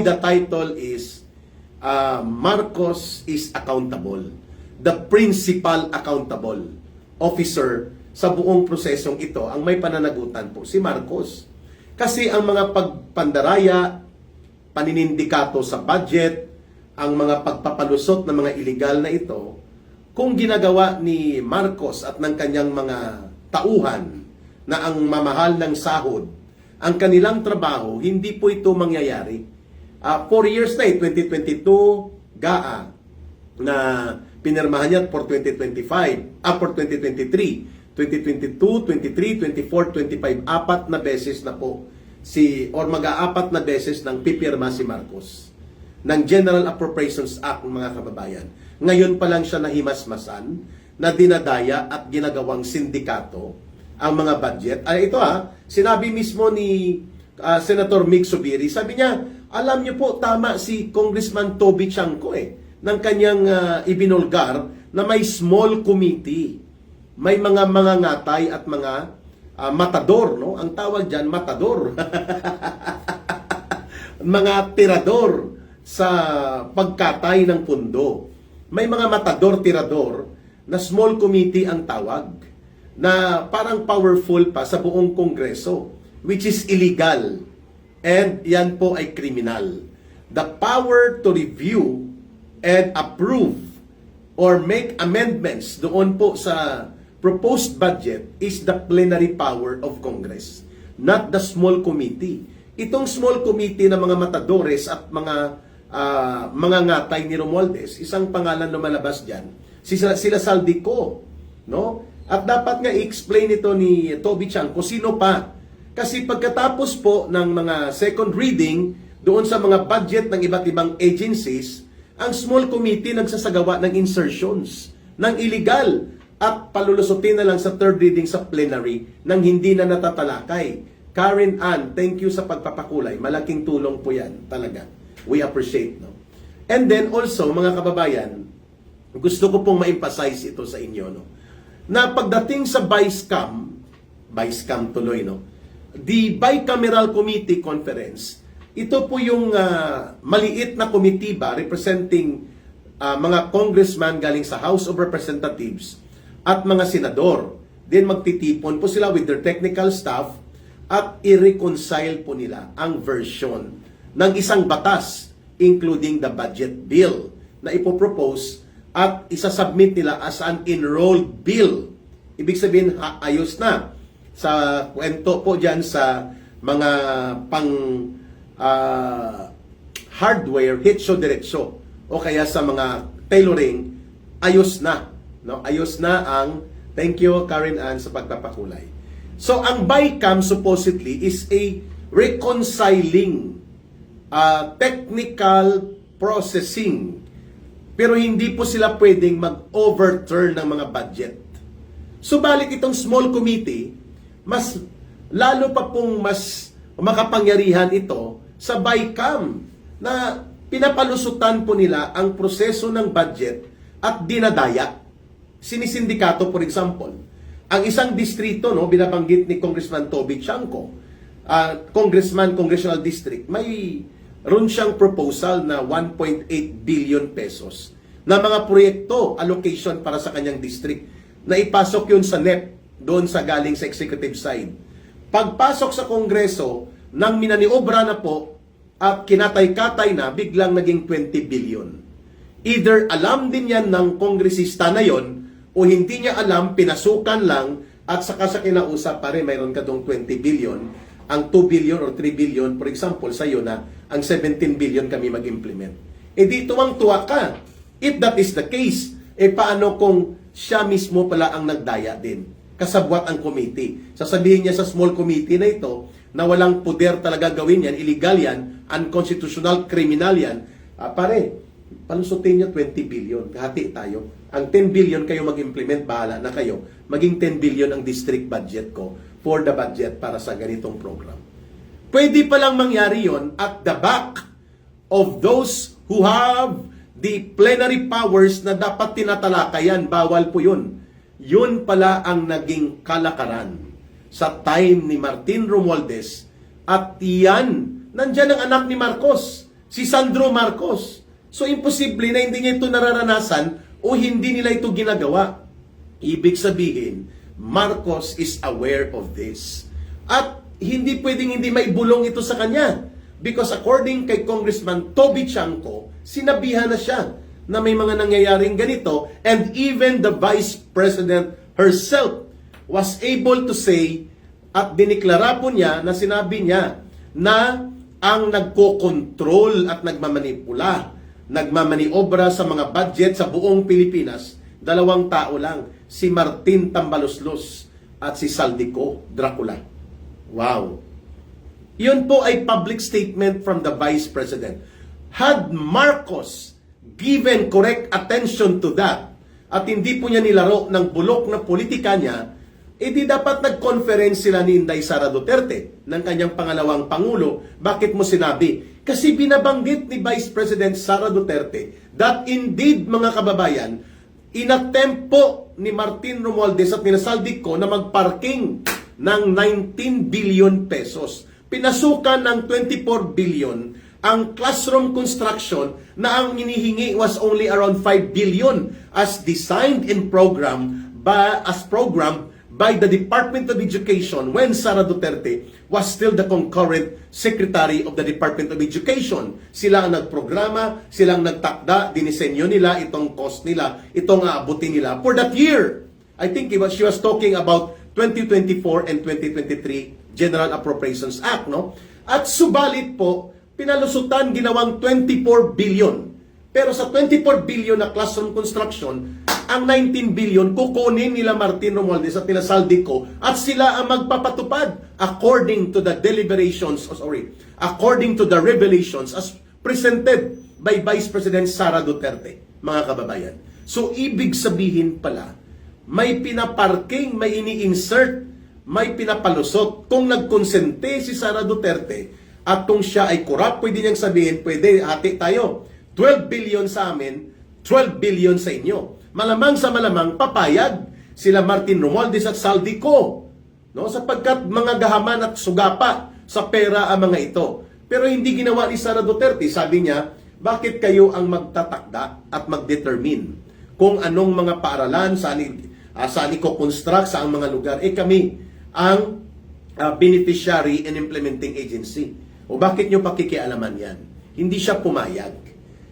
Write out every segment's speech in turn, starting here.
why the title is Marcos is accountable. The principal accountable officer sa buong prosesong ito, ang may pananagutan po si Marcos. Kasi ang mga pagpandaraya, paninindikato sa budget, ang mga pagpapalusot ng mga illegal na ito, kung ginagawa ni Marcos at ng kanyang mga tauhan na ang mamahal ng sahod, ang kanilang trabaho, hindi po ito mangyayari. 4 years na 2022, GAA, na pinirmahan niya for 2025, for 2023, 2022, 23, 24, 25, 4 na beses na po mag-aapat na beses nang pipirma si Marcos ng General Appropriations Act, mga kababayan. Ngayon pa lang siya nahimasmasan na dinadaya at ginagawang sindikato ang mga budget. Ito sinabi mismo ni Senator Mig Zubiri, sabi niya, alam niyo po, tama si Congressman Toby Chanco ng kanyang ibinulgar na may small committee. May mga ngatay at mga matador, no? Ang tawag diyan matador. Mga tirador sa pagkatay ng pundo. May mga matador-tirador na small committee ang tawag, na parang powerful pa sa buong Kongreso, which is illegal. And yan po ay criminal. The power to review and approve or make amendments doon po sa proposed budget is the plenary power of Congress, not the small committee. Itong small committee na mga matadores at mga ngatay ni Romualdez, isang pangalan lumalabas diyan, sila Saldico, no? At dapat nga i-explain ito ni Toby Chanco sino pa. Kasi pagkatapos po ng mga second reading doon sa mga budget ng iba't ibang agencies, ang small committee nagsasagawa ng insertions ng illegal at palulusutin na lang sa third reading sa plenary nang hindi na natatalakay. Karen Ann, thank you sa pagpapakulay. Malaking tulong po yan, talaga. We appreciate, no? And then also, mga kababayan, gusto ko pong ma-emphasize ito sa inyo, no? Na pagdating sa BICAM tuloy, no? The Bicameral Committee Conference, ito po yung maliit na komitiba representing mga congressman galing sa House of Representatives at mga senador. Then magtitipon po sila with their technical staff at i-reconcile po nila ang version ng isang batas, including the budget bill na ipopropose at isasubmit nila as an enrolled bill. Ibig sabihin, ayos na. Sa kwento po dyan sa mga hardware, hitso-diretso, o kaya sa mga tailoring, ayos na. No? Ayos na ang, thank you Karen Ann sa pagpapakulay. So, ang BICAM supposedly is a reconciling, technical processing. Pero hindi po sila pwedeng mag-overturn ng mga budget. Subalit itong small committee, mas lalo pa pong mas makapangyarihan ito sa BICAM na pinapalusutan po nila ang proseso ng budget at dinadaya. Sinisindikato, for example, ang isang distrito, no, binabanggit ni Congressman Toby Chanco, congressional district, may ron siyang proposal na 1.8 billion pesos na mga proyekto, allocation para sa kanyang district, na ipasok yun sa NEP, doon sa galing sa executive side. Pagpasok sa Kongreso, nang minaniobra na po at kinatay-katay na, biglang naging 20 billion. Either alam din yan ng kongresista na yon, o hindi niya alam, pinasukan lang, at saka sa kinausap, pare, mayroon ka dong 20 billion, ang 2 billion or 3 billion, for example, sa'yo na, ang 17 billion kami mag-implement. E di tuwang-tuwa ka. If that is the case, paano kung siya mismo pala ang nagdaya din? Kasabwat ang committee. Sasabihin niya sa small committee na ito na walang poder talaga gawin yan, illegal yan, unconstitutional, criminal yan. Pare, palusutin niyo 20 billion. Hati tayo. Ang 10 billion kayo mag-implement, bahala na kayo. Maging 10 billion ang district budget ko for the budget para sa ganitong program. Pwede palang mangyari yon at the back of those who have the plenary powers na dapat tinatalakayan. Bawal po yun. Yun pala ang naging kalakaran sa time ni Martin Romualdez. At yan, nandyan ang anak ni Marcos si Sandro Marcos. So imposible na hindi niya ito nararanasan o hindi nila ito ginagawa. Ibig sabihin, Marcos is aware of this. At hindi pwedeng hindi maibulong ito sa kanya. Because according kay Congressman Toby Chanco, sinabihan na siya na may mga nangyayaring ganito, and even the Vice President herself was able to say at diniklara po niya na sinabi niya na ang nagko-control at nagmamaniobra sa mga budget sa buong Pilipinas, dalawang tao lang, si Martin Tambaloslos at si Saldico Dracula. Wow! Yun po ay public statement from the Vice President. Had Marcos given correct attention to that at hindi po niya nilaro ng bulok na politika niya, di dapat nag-conference sila ni Inday Sara Duterte ng kanyang pangalawang Pangulo. Bakit mo sinabi? Kasi binabanggit ni Vice President Sara Duterte that indeed, mga kababayan, inattempt po ni Martin Romualdez at ni Saldico na magparking ng 19 billion pesos. Pinasukan ng 24 billion ang classroom construction na ang hinihingi was only around 5 billion as designed and programmed by the Department of Education when Sara Duterte was still the concurrent Secretary of the Department of Education. Sila ang nagprograma, sila ang nagtakda, dinisenyo nila, itong cost nila, itong aabutin nila for that year. I think she was talking about 2024 and 2023 General Appropriations Act, no? At subalit po, pinalusutan ginawang 24 billion. Pero sa 24 billion na classroom construction, ang 19 billion kukunin nila Martin Romualdez at nila Saldico at sila ang magpapatupad according to the according to the revelations as presented by Vice President Sara Duterte, mga kababayan. So ibig sabihin pala, may pinaparking, may ini-insert, may pinapalusot. Kung nagkonsente si Sara Duterte at kung siya ay corrupt, pwede niyang sabihin, pwede hati tayo. 12 billion sa amin, 12 billion sa inyo. Malamang sa malamang papayag sila Martin Romualdez at Saldico, no? Sapagkat mga gahaman at sugapa sa pera ang mga ito. Pero hindi ginawa ni Sara Duterte. Sabi niya, bakit kayo ang magtatakda at magdetermine kung anong mga paaralan, saan i-construct, sa ang mga lugar? Kami ang beneficiary and implementing agency. O bakit nyo pakikialaman yan? Hindi siya pumayag.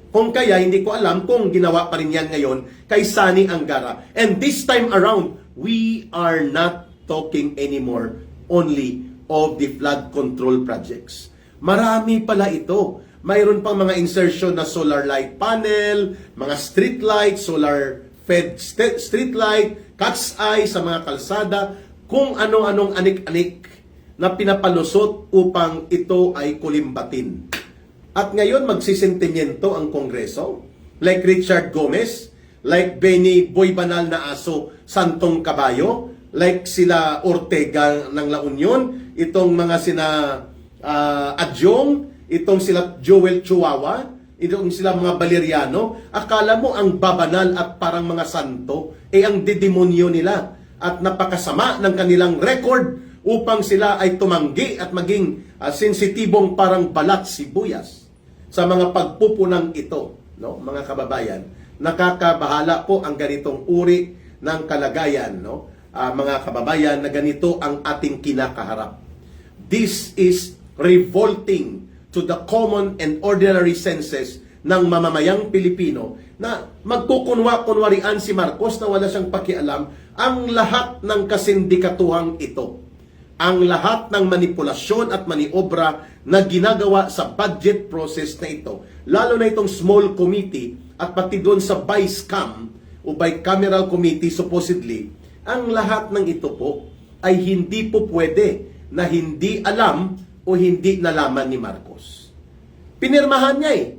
Kung kaya, hindi ko alam kung ginawa pa rin yan ngayon kay Sani Angara. And this time around, we are not talking anymore only of the flood control projects. Marami pala ito. Mayroon pang mga insertion na solar light panel, mga street light, solar fed street light, cat's eye sa mga kalsada, kung ano-anong anik-anik na pinapalusot upang ito ay kulimbatin. At ngayon magsisentimiento ang Kongreso, like Richard Gomez, like Benny Boy Banal na Aso Santong Kabayo, like sila Ortega ng La Union, itong mga sina Adyong, itong sila Joel Chihuahua, itong sila mga Valeriano. Akala mo ang babanal at parang mga santo, ang dedemonyo nila at napakasama ng kanilang record upang sila ay tumanggi at maging sensitibong parang balat sibuyas sa mga pagpupunang ito, no, mga kababayan. Nakakabahala po ang ganitong uri ng kalagayan, no, mga kababayan, na ganito ang ating kinakaharap. This is revolting to the common and ordinary senses ng mamamayang Pilipino na magkukunwa-kunwarian si Marcos na wala siyang pakialam. Ang lahat ng kasindikatuhang ito, ang lahat ng manipulasyon at maniobra na ginagawa sa budget process na ito, lalo na itong small committee at pati doon sa BICAM o bicameral committee supposedly, ang lahat ng ito po ay hindi po pwede na hindi alam o hindi nalaman ni Marcos. Pinirmahan niya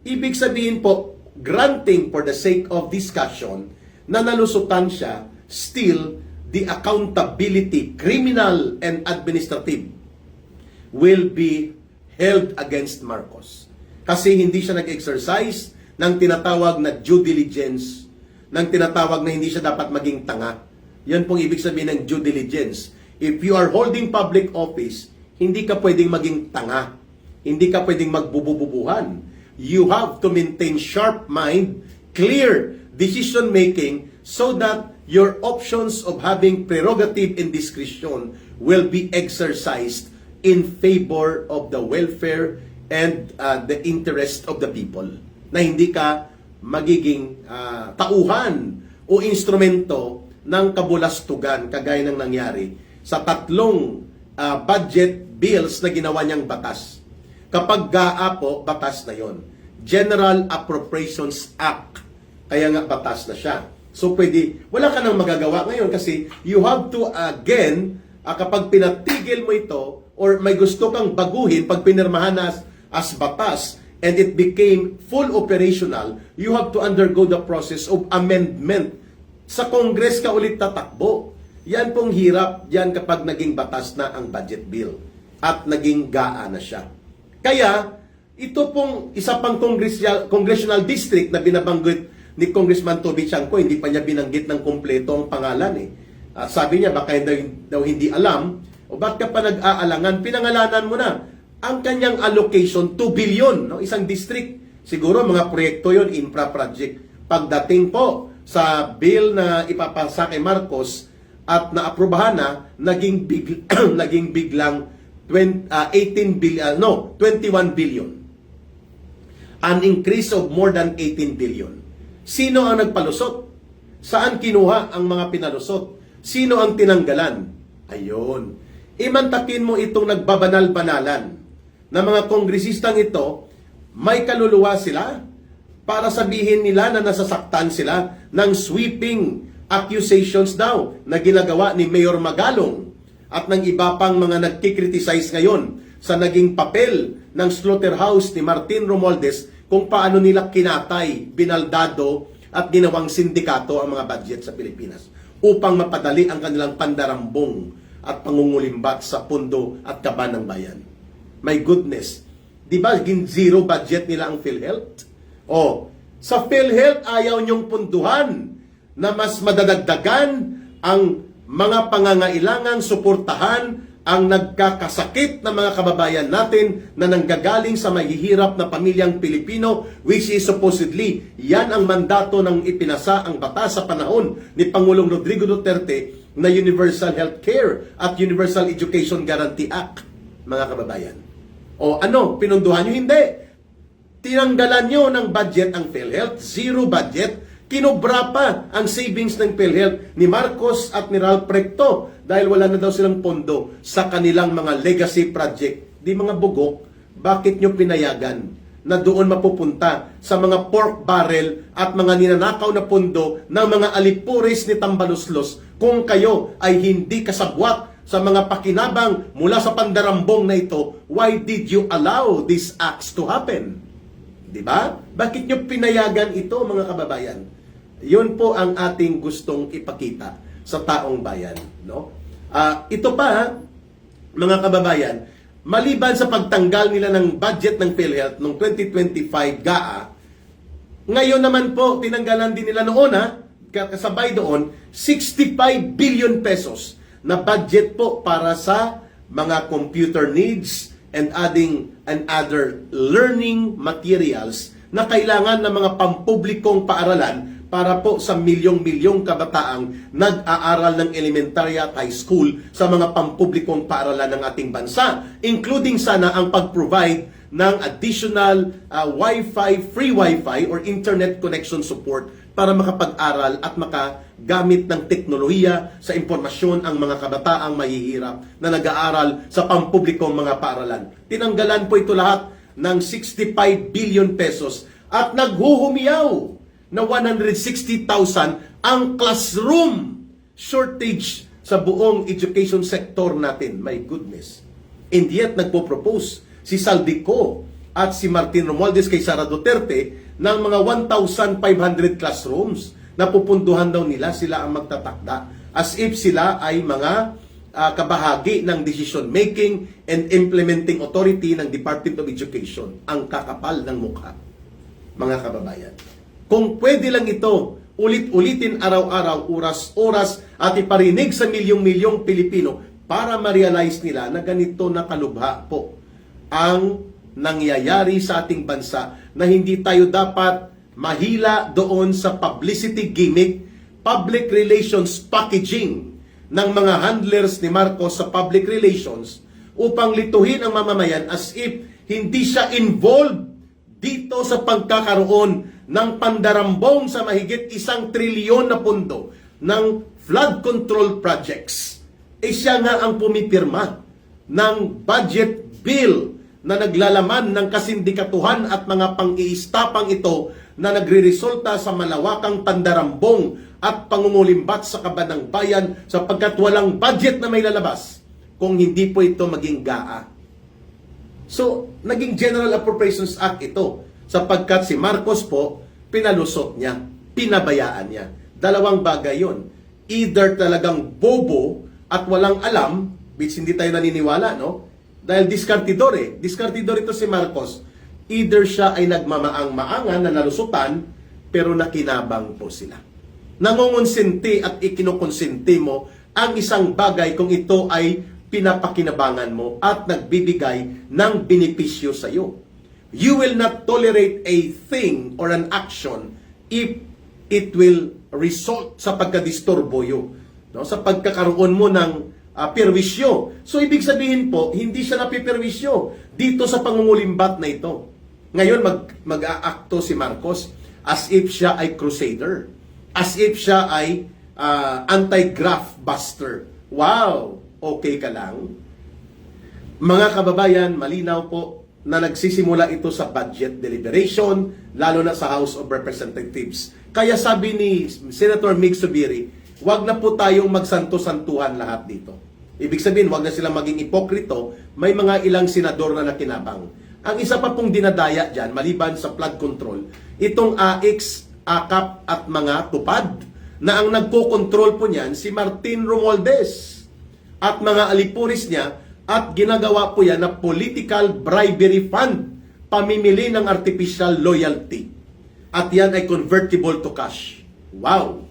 Ibig sabihin po, granting for the sake of discussion na nalusutan siya, still the accountability, criminal and administrative, will be held against Marcos. Kasi hindi siya nag-exercise ng tinatawag na due diligence, ng tinatawag na hindi siya dapat maging tanga. Yan pong ibig sabihin ng due diligence. If you are holding public office, hindi ka pwedeng maging tanga. Hindi ka pwedeng magbubububuhan. You have to maintain sharp mind, clear decision making, so that your options of having prerogative and discretion will be exercised in favor of the welfare and the interest of the people. Na hindi ka magiging tauhan o instrumento ng kabulastugan kagaya ng nangyari sa tatlong budget bills na ginawa niyang batas. Kapag GAA po, batas na yon. General Appropriations Act. Kaya nga batas na siya. So pwede, wala ka nang magagawa ngayon kasi you have to again, kapag pinatigil mo ito or may gusto kang baguhin pag pinirmahan as batas and it became full operational, you have to undergo the process of amendment. Sa Congress ka ulit tatakbo. Yan pong hirap, yan kapag naging batas na ang budget bill at naging GAA na siya. Kaya, ito pong isa pang congressional district na binabanggit ni Congressman Toby Chanco, hindi pa niya binanggit ng kompleto ang pangalan eh. Sabi niya, baka daw hindi alam, o ba't ka pa nag-aalangan, pinangalanan mo na. Ang kanyang allocation, 2 billion, no? Isang district. Siguro mga proyekto yon, infra project. Pagdating po sa bill na ipapasa kay Marcos at naaprubahan na, naging biglang 21 billion. An increase of more than 18 billion. Sino ang nagpalusot? Saan kinuha ang mga pinalusot? Sino ang tinanggalan? Ayun. Imantakin mo itong nagbabanal-banalan na mga kongresistang ito, may kaluluwa sila para sabihin nila na nasasaktan sila ng sweeping accusations daw na ginagawa ni Mayor Magalong at ng iba pang mga nagkikriticize ngayon sa naging papel ng slaughterhouse ni Martin Romualdez kung paano nila kinatay, binaldado at ginawang sindikato ang mga budget sa Pilipinas upang mapadali ang kanilang pandarambong at pangungulimbat sa pundo at kaban ng bayan. My goodness, di ba zero budget nila ang PhilHealth? O, sa PhilHealth ayaw niyong punduhan na mas madadagdagan ang mga pangangailangang suportahan ang nagkakasakit na mga kababayan natin na nanggagaling sa mahihirap na pamilyang Pilipino, which is supposedly, yan ang mandato ng ipinasa ang batas sa panahon ni Pangulong Rodrigo Duterte na Universal Health Care at Universal Education Guarantee Act, mga kababayan. O ano, pinunduhan nyo? Hindi. Tinanggalan nyo ng budget ang PhilHealth, zero budget. Kinobra pa ang savings ng PhilHealth ni Marcos at ni Ralph Recto dahil wala na daw silang pondo sa kanilang mga legacy project. Di mga bugok, bakit nyo pinayagan na doon mapupunta sa mga pork barrel at mga ninanakaw na pondo ng mga alipuris ni Tambaluslos kung kayo ay hindi kasabwat sa mga pakinabang mula sa pandarambong na ito? Why did you allow these acts to happen? Diba? Bakit nyo pinayagan ito, mga kababayan? Yun po ang ating gustong ipakita sa taong bayan. No? Ito pa, mga kababayan, maliban sa pagtanggal nila ng budget ng PhilHealth noong 2025 GAA, ngayon naman po, tinanggalan din nila noon, kasabay doon, 65 billion pesos na budget po para sa mga computer needs and other learning materials na kailangan ng mga pampublikong paaralan para po sa milyong-milyong kabataang nag-aaral ng elementary at high school sa mga pampublikong paaralan ng ating bansa, including sana ang pag-provide ng additional free Wi-Fi or internet connection support para makapag-aral at makagamit ng teknolohiya sa impormasyon ang mga kabataang mahihirap na nag-aaral sa pampublikong mga paaralan. Tinanggalan po ito lahat ng 65 billion pesos at naghuhumiyaw na 160,000 ang classroom shortage sa buong education sector natin. My goodness. And yet, nagpo-propose si Saldico at si Martin Romualdez kay Sara Duterte ng mga 1,500 classrooms na pupunduhan daw nila, sila ang magtatakda as if sila ay mga kabahagi ng decision making and implementing authority ng Department of Education. Ang kakapal ng mukha, mga kababayan. Kung pwede lang ito ulit-ulitin araw-araw, oras-oras at iparinig sa milyong-milyong Pilipino para ma-realize nila na ganito na kalubha po ang nangyayari sa ating bansa na hindi tayo dapat mahila doon sa publicity gimmick, public relations packaging ng mga handlers ni Marcos sa public relations upang lituhin ang mamamayan as if hindi siya involved dito sa pagkakaroon ng pandarambong sa mahigit 1 trilyon na pondo ng flood control projects. Siya nga ang pumipirma ng budget bill na naglalaman ng kasindikatuhan at mga pang-iistapang ito na nagre-resulta sa malawakang pandarambong at pangungulimbat sa kaban ng bayan sapagkat walang budget na may lalabas kung hindi po ito maging GAA. So, naging General Appropriations Act ito sapagkat si Marcos po, pinalusot niya, pinabayaan niya. Dalawang bagay yon. Either talagang bobo at walang alam, which hindi tayo naniniwala, no? Dahil diskartidor eh. Diskartidor ito si Marcos. Either siya ay nagmamaang-maangan na nalusutan, pero nakinabang po sila. Nangungonsinti at ikinokonsenti mo ang isang bagay kung ito ay pinapakinabangan mo at nagbibigay ng benepisyo sa iyo. You will not tolerate a thing or an action if it will result sa pagkadisturbo yo, no? Sa pagkakaroon mo ng perwisyo. So, ibig sabihin po, hindi siya napiperwisyo dito sa pangungulimbat na ito. Ngayon, mag-aakto si Marcos as if siya ay crusader. As if siya ay anti-graft buster. Wow! Okay ka lang? Mga kababayan, malinaw po na nagsisimula ito sa budget deliberation, lalo na sa House of Representatives. Kaya sabi ni Senator Mig Zubiri, wag na po tayong magsanto-santuhan lahat dito. Ibig sabihin, wag na silang maging ipokrito, may mga ilang senador na nakinabang. Ang isa pa pong dinadaya dyan, maliban sa flood control, itong AX, AKAP at mga tupad, na ang nagko-control po niyan si Martin Romualdez at mga alipuris niya, at ginagawa po yan na political bribery fund, pamimili ng artificial loyalty. At yan ay convertible to cash. Wow!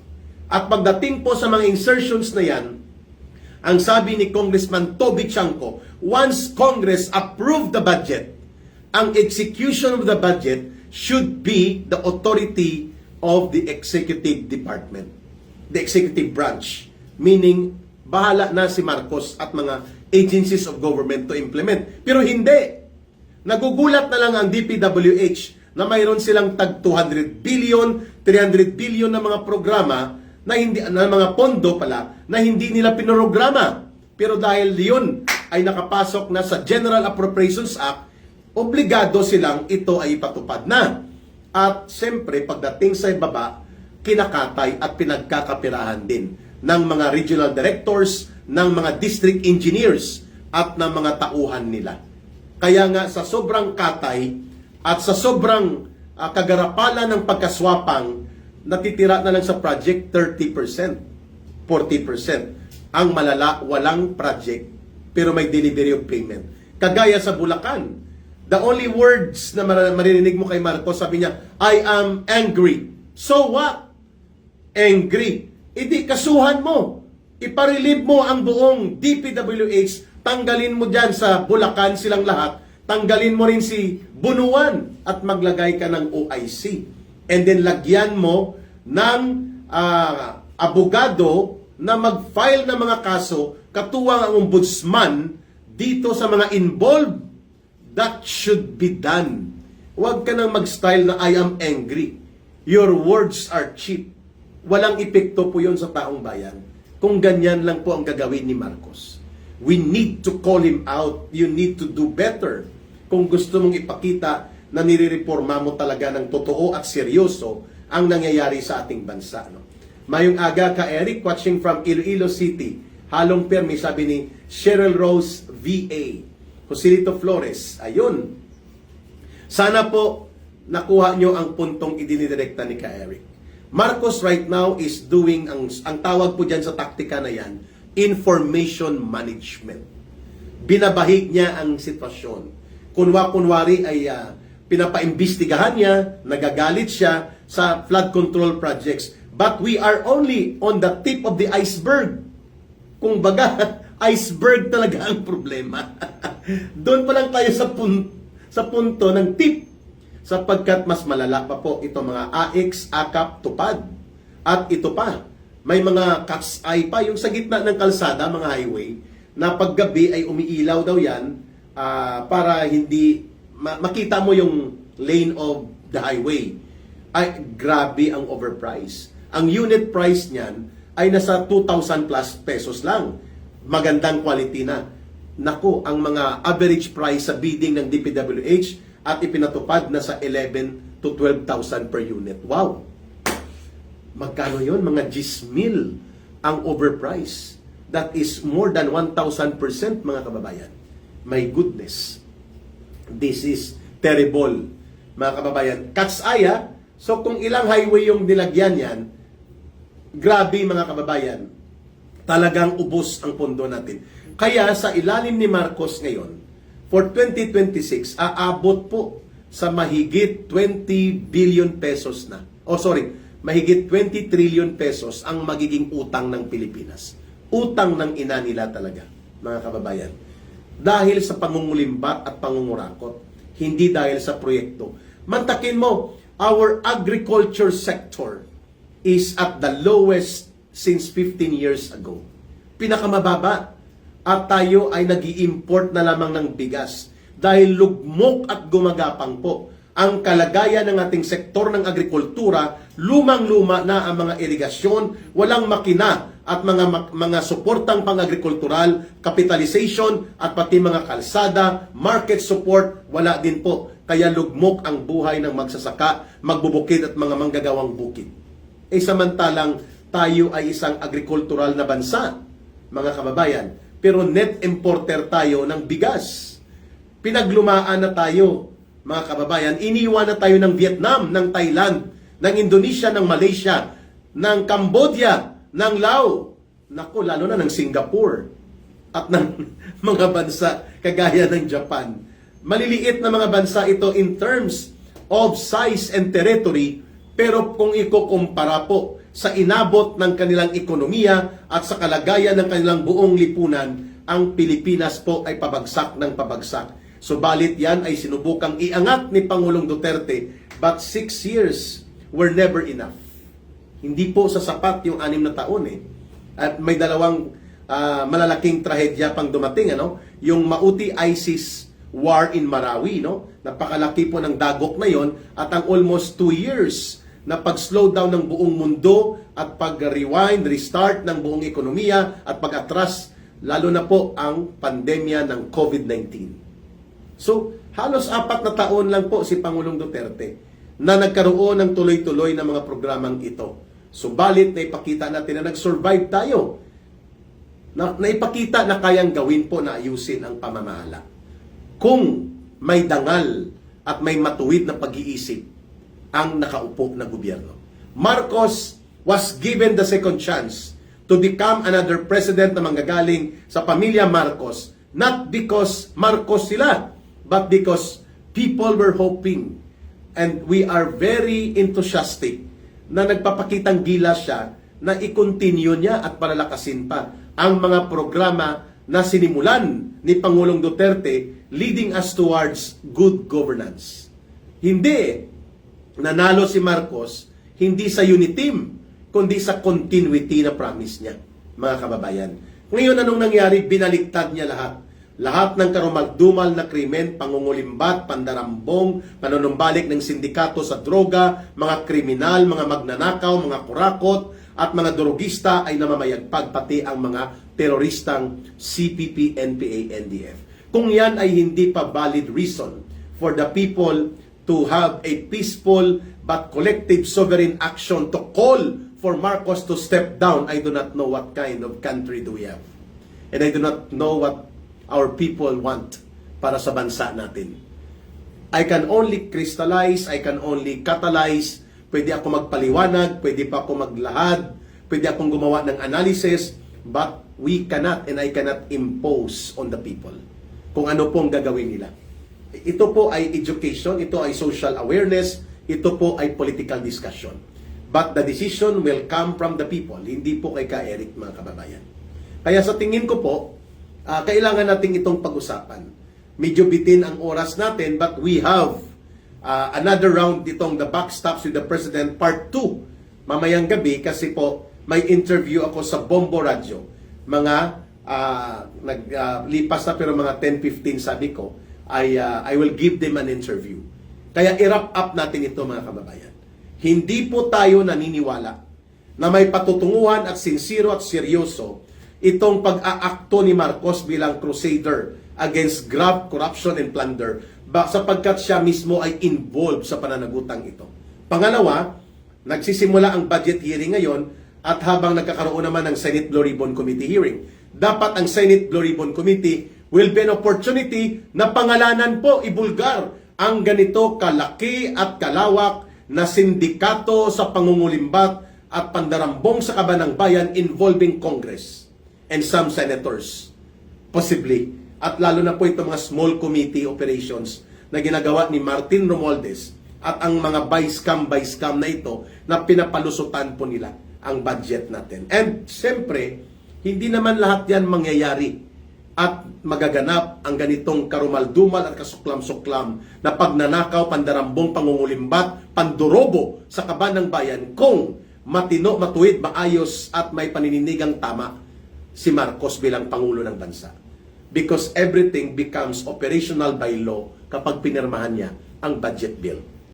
At pagdating po sa mga insertions na yan, ang sabi ni Congressman Toby Chanco, once Congress approved the budget, ang execution of the budget should be the authority of the executive department, the executive branch. Meaning, bahala na si Marcos at mga agencies of government to implement. Pero hindi. Nagugulat na lang ang DPWH na mayroon silang tag 200 billion, 300 billion na mga programa na hindi na mga pondo pala na hindi nila pinograma. Pero dahil yun ay nakapasok na sa General Appropriations Act, obligado silang ito ay ipatupad na. At siyempre, pagdating sa ibaba, kinakatay at pinagkakapirahan din ng mga regional directors, ng mga district engineers, at ng mga tauhan nila. Kaya nga sa sobrang katay at sa sobrang kagarapalan ng pagkaswapang, natitira na lang sa project 30%, 40%. Ang malala, walang project, pero may delivery of payment. Kagaya sa Bulacan, the only words na maririnig mo kay Marcos, sabi niya, I am angry. So what? Angry. Hindi, kasuhan mo. Iparelieve mo ang buong DPWH, tanggalin mo dyan sa Bulacan silang lahat, tanggalin mo rin si Bunuan at maglagay ka ng OIC. And then lagyan mo ng abogado na mag-file ng mga kaso, katuwang ang ombudsman dito sa mga involved. That should be done. Huwag ka nang mag-style na I am angry. Your words are cheap. Walang epekto po yun sa taong bayan kung ganyan lang po ang gagawin ni Marcos. We need to call him out. You need to do better. Kung gusto mong ipakita na nirireforma mo talaga ng totoo at seryoso ang nangyayari sa ating bansa. No? Mayong aga ka, Eric, watching from Iloilo City. Halong permi, sabi ni Cheryl Rose VA. Joselito Flores, ayun. Sana po nakuha nyo ang puntong idinidirekta ni ka, Eric. Marcos right now is doing, ang tawag po dyan sa taktika na yan, information management. Binabahig niya ang sitwasyon. Kunwari ay pinapaimbestigahan niya, nagagalit siya sa flood control projects. But we are only on the tip of the iceberg. Kung baga, iceberg talaga ang problema. Doon pa lang tayo sa punto ng tip, sapagkat mas malala pa po ito mga AX, AKAP, tupad. At ito pa, may mga cat's eye pa, yung sa gitna ng kalsada, mga highway, na paggabi ay umiilaw daw yan para hindi makita mo yung lane of the highway. Ay, grabe ang overprice. Ang unit price niyan ay nasa 2,000 plus pesos lang. Magandang quality na. Naku, ang mga average price sa bidding ng DPWH at ipinatupad na sa 11 to 12,000 per unit. Wow! Magkano yon? Mga 10,000 ang overprice. That is more than 1,000% mga kababayan. My goodness. This is terrible mga kababayan. Cat's eye, ha? So kung ilang highway yung nilagyan yan, grabe mga kababayan. Talagang ubos ang pondo natin. Kaya sa ilalim ni Marcos ngayon, for 2026, aabot po sa mahigit 20 billion pesos na. Mahigit 20 trillion pesos ang magiging utang ng Pilipinas. Utang ng ina nila talaga, mga kababayan. Dahil sa pangungulimbat at pangungurakot, hindi dahil sa proyekto. Mantakin mo, our agriculture sector is at the lowest since 15 years ago. Pinakamababa. At tayo ay nag-i-import na lamang ng bigas dahil lugmok at gumagapang po ang kalagayan ng ating sektor ng agrikultura. Lumang-luma na ang mga irigasyon, walang makina at mga suportang pang-agrikultural, capitalization at pati mga kalsada, market support, wala din po. Kaya lugmok ang buhay ng magsasaka, magbubukid at mga manggagawang bukid. Samantalang tayo ay isang agrikultural na bansa, mga kababayan. Pero net importer tayo ng bigas. Pinaglumaan na tayo, mga kababayan. Iniwan na tayo ng Vietnam, ng Thailand, ng Indonesia, ng Malaysia, ng Cambodia, ng Laos. Naku, lalo na ng Singapore. At ng mga bansa kagaya ng Japan. Maliliit na mga bansa ito in terms of size and territory. Pero kung ikukumpara po sa inabot ng kanilang ekonomiya at sa kalagayan ng kanilang buong lipunan, ang Pilipinas po ay pabagsak ng pabagsak. Subalit yan ay sinubukang iangat ni Pangulong Duterte, but 6 years were never enough. Hindi po sasapat yung 6 na taon eh. At may dalawang malalaking trahedya pang dumating, yung Mauti-ISIS war in Marawi, Napakalaki po ng dagok na yon, at ang almost 2 years na pag-slow down ng buong mundo at pag-rewind, restart ng buong ekonomiya at pag-atras, lalo na po ang pandemya ng COVID-19. So, halos 4 na taon lang po si Pangulong Duterte na nagkaroon ng tuloy-tuloy na mga programang ito. Subalit, naipakita natin na nag-survive tayo. Naipakita na kayang gawin po na ayusin ang pamamahala. Kung may dangal at may matuwid na pag-iisip ang nakaupo na gobyerno. Marcos was given the second chance to become another president na manggagaling sa pamilya Marcos, not because Marcos sila, but because people were hoping, and we are very enthusiastic na nagpapakitang gila siya na i-continue niya at palalakasin pa ang mga programa na sinimulan ni Pangulong Duterte, leading us towards good governance. Hindi nanalo si Marcos hindi sa unity team, kundi sa continuity na promise niya, mga kababayan. Ngayon, anong nangyari? Binaliktad niya lahat. Lahat ng karumaldumal na krimen, pangungulimbat, pandarambong, panunumbalik ng sindikato sa droga, mga kriminal, mga magnanakaw, mga kurakot, at mga drogista ay namamayagpag, pati ang mga teroristang CPP, NPA, NDF. Kung yan ay hindi pa valid reason for the people to have a peaceful but collective sovereign action to call for Marcos to step down, I do not know what kind of country do we have. And I do not know what our people want para sa bansa natin. I can only crystallize, I can only catalyze, pwede ako magpaliwanag, pwede pa ako maglahad, pwede akong gumawa ng analysis, but we cannot and I cannot impose on the people kung ano pong gagawin nila. Ito po ay education, ito ay social awareness, ito po ay political discussion. But the decision will come from the people, hindi po kay Ka Eric, mga kababayan. Kaya sa tingin ko po, kailangan natin itong pag-usapan. medyo bitin ang oras natin, but we have another round ditong The Backstops with the President Part 2 mamayang gabi kasi po may interview ako sa Bombo Radio. Mga naglipas na pero mga 10-15 sabi ko, I will give them an interview. Kaya i-wrap up natin ito mga kababayan. Hindi po tayo naniniwala na may patutunguhan at sincero at seryoso itong pag-aakto ni Marcos bilang crusader against graft, corruption, and plunder sapagkat siya mismo ay involved sa pananagutang ito. Pangalawa, nagsisimula ang budget hearing ngayon at habang nagkakaroon naman ng Senate Blue Ribbon Committee hearing, dapat ang Senate Blue Ribbon Committee will be an opportunity na pangalanan po, ibulgar ang ganito kalaki at kalawak na sindikato sa pangungulimbat at pandarambong sa kaban ng bayan involving Congress and some senators, possibly. At lalo na po itong mga small committee operations na ginagawa ni Martin Romualdez at ang mga by scam na ito na pinapalusutan po nila ang budget natin. And siyempre, hindi naman lahat yan mangyayari at magaganap ang ganitong karumaldumal at kasuklam-suklam na pagnanakaw, pandarambong, pangungulimbat, pandurobo sa kaban ng bayan kung matino, matuwid, maayos at may panininigang tama si Marcos bilang Pangulo ng Bansa. Because everything becomes operational by law kapag pinirmahan niya ang budget bill.